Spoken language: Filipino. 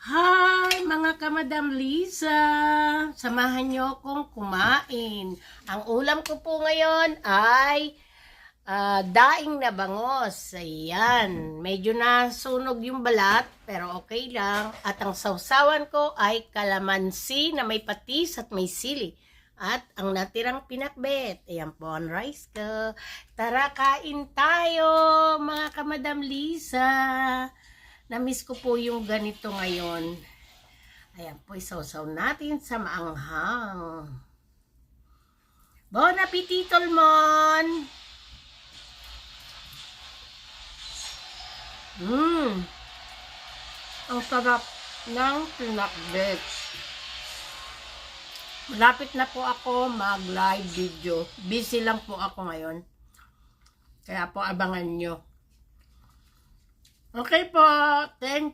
Hi mga kamadam Lisa! Samahan niyo akong kumain. Ang ulam ko po ngayon ay daing na bangos. Ayan. Medyo nasunog yung balat pero okay lang. At ang sausawan ko ay kalamansi na may patis at may sili. At ang natirang pinakbet. Ayan po ang rice ko. Tara kain tayo mga kamadam Lisa! Namiss ko po yung ganito ngayon. Ayan po, isawsaw natin sa maanghang. Bon appetit, Tolmon! Ang sarap ng pinakbet. Malapit na po ako mag-live video. Busy lang po ako ngayon. Kaya po abangan nyo. Okay po, thank you.